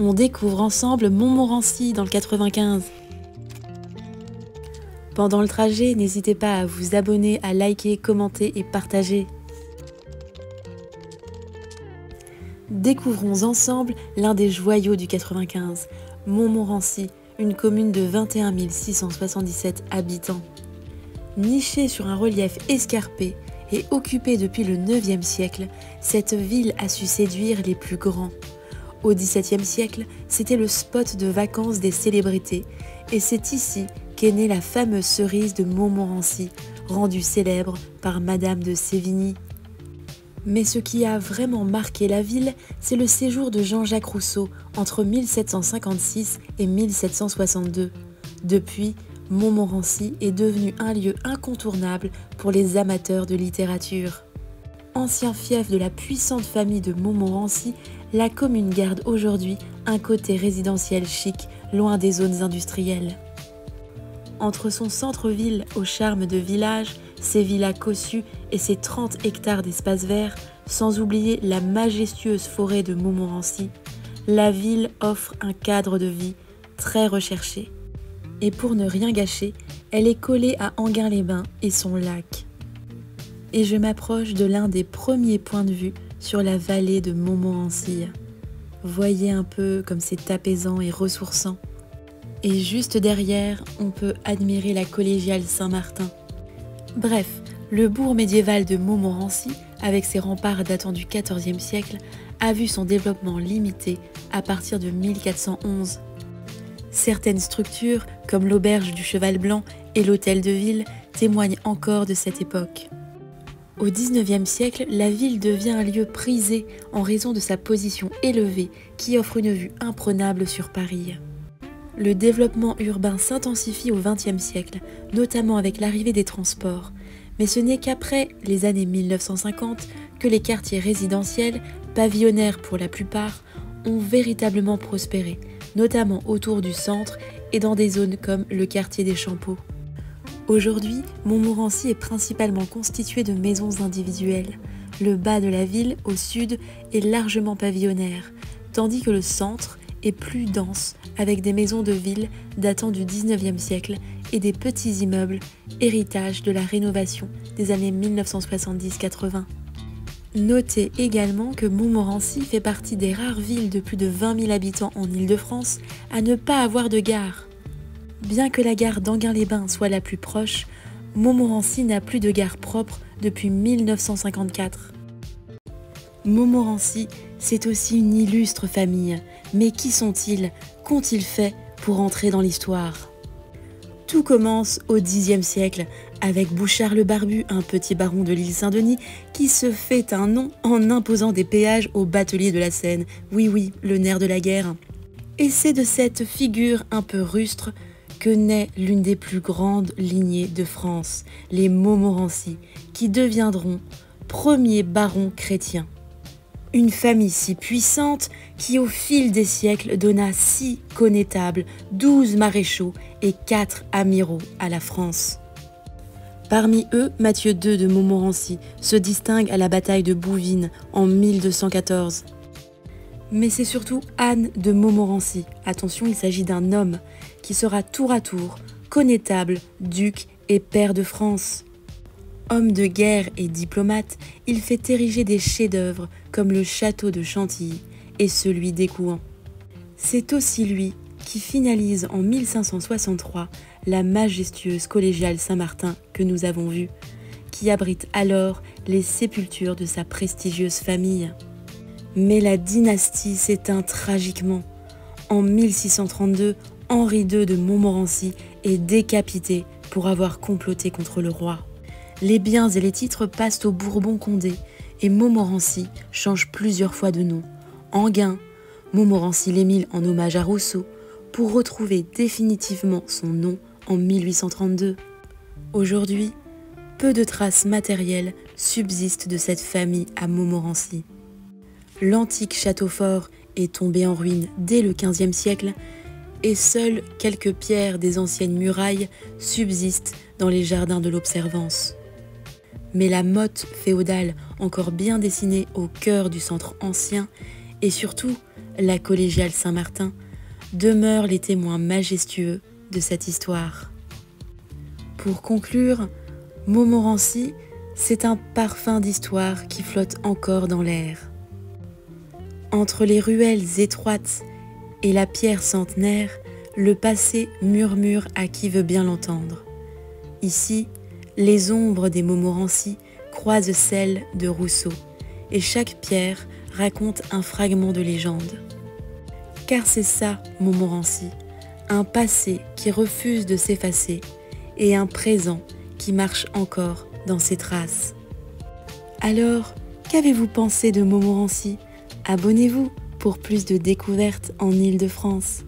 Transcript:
on découvre ensemble Montmorency dans le 95. Pendant le trajet, n'hésitez pas à vous abonner, à liker, commenter et partager. Découvrons ensemble l'un des joyaux du 95, Montmorency, une commune de 21 677 habitants. Nichée sur un relief escarpé et occupée depuis le 9e siècle, cette ville a su séduire les plus grands. Au XVIIe siècle, c'était le spot de vacances des célébrités, et c'est ici qu'est née la fameuse cerise de Montmorency, rendue célèbre par Madame de Sévigné. Mais ce qui a vraiment marqué la ville, c'est le séjour de Jean-Jacques Rousseau entre 1756 et 1762. Depuis, Montmorency est devenu un lieu incontournable pour les amateurs de littérature. Ancien fief de la puissante famille de Montmorency, la commune garde aujourd'hui un côté résidentiel chic, loin des zones industrielles. Entre son centre-ville au charme de village, ses villas cossues et ses 30 hectares d'espace vert, sans oublier la majestueuse forêt de Montmorency, la ville offre un cadre de vie très recherché. Et pour ne rien gâcher, elle est collée à Enghien-les-Bains et son lac. Et je m'approche de l'un des premiers points de vue sur la vallée de Montmorency. Voyez un peu comme c'est apaisant et ressourçant. Et juste derrière, on peut admirer la collégiale Saint-Martin. Bref, le bourg médiéval de Montmorency, avec ses remparts datant du XIVe siècle, a vu son développement limité à partir de 1411. Certaines structures, comme l'auberge du Cheval Blanc et l'hôtel de ville, témoignent encore de cette époque. Au XIXe siècle, la ville devient un lieu prisé en raison de sa position élevée qui offre une vue imprenable sur Paris. Le développement urbain s'intensifie au XXe siècle, notamment avec l'arrivée des transports, mais ce n'est qu'après les années 1950 que les quartiers résidentiels, pavillonnaires pour la plupart, ont véritablement prospéré, notamment autour du centre et dans des zones comme le quartier des Champeaux. Aujourd'hui, Montmorency est principalement constitué de maisons individuelles. Le bas de la ville, au sud, est largement pavillonnaire, tandis que le centre est plus dense, avec des maisons de ville datant du XIXe siècle et des petits immeubles, héritage de la rénovation des années 1970-80. Notez également que Montmorency fait partie des rares villes de plus de 20 000 habitants en Île-de-France à ne pas avoir de gare. Bien que la gare d'Enghien-les-Bains soit la plus proche, Montmorency n'a plus de gare propre depuis 1954. Montmorency, c'est aussi une illustre famille. Mais qui sont-ils? Qu'ont-ils fait pour entrer dans l'histoire? Tout commence au Xe siècle, avec Bouchard le Barbu, un petit baron de l'île Saint-Denis, qui se fait un nom en imposant des péages aux bateliers de la Seine. Oui, le nerf de la guerre. Et c'est de cette figure un peu rustre que naît l'une des plus grandes lignées de France, les Montmorency, qui deviendront premiers barons chrétiens. Une famille si puissante qui, au fil des siècles, donna 6 connétables, 12 maréchaux et 4 amiraux à la France. Parmi eux, Mathieu II de Montmorency se distingue à la bataille de Bouvines en 1214. Mais c'est surtout Anne de Montmorency, attention, il s'agit d'un homme, qui sera tour à tour connétable, duc et pair de France. Homme de guerre et diplomate, il fait ériger des chefs-d'œuvre comme le château de Chantilly et celui d'Écouen. C'est aussi lui qui finalise en 1563 la majestueuse collégiale Saint-Martin que nous avons vue, qui abrite alors les sépultures de sa prestigieuse famille. Mais la dynastie s'éteint tragiquement. En 1632, Henri II de Montmorency est décapité pour avoir comploté contre le roi. Les biens et les titres passent aux Bourbons-Condé et Montmorency change plusieurs fois de nom. Enghien, Montmorency-les-Milles en hommage à Rousseau, pour retrouver définitivement son nom en 1832. Aujourd'hui, peu de traces matérielles subsistent de cette famille à Montmorency. L'antique château fort est tombé en ruine dès le XVe siècle et seules quelques pierres des anciennes murailles subsistent dans les jardins de l'Observance. Mais la motte féodale, encore bien dessinée au cœur du centre ancien, et surtout la collégiale Saint-Martin, demeurent les témoins majestueux de cette histoire. Pour conclure, Montmorency, c'est un parfum d'histoire qui flotte encore dans l'air. Entre les ruelles étroites et la pierre centenaire, le passé murmure à qui veut bien l'entendre. Ici, les ombres des Montmorency croisent celles de Rousseau, et chaque pierre raconte un fragment de légende. Car c'est ça, Montmorency, un passé qui refuse de s'effacer et un présent qui marche encore dans ses traces. Alors, qu'avez-vous pensé de Montmorency ? Abonnez-vous pour plus de découvertes en Île-de-France.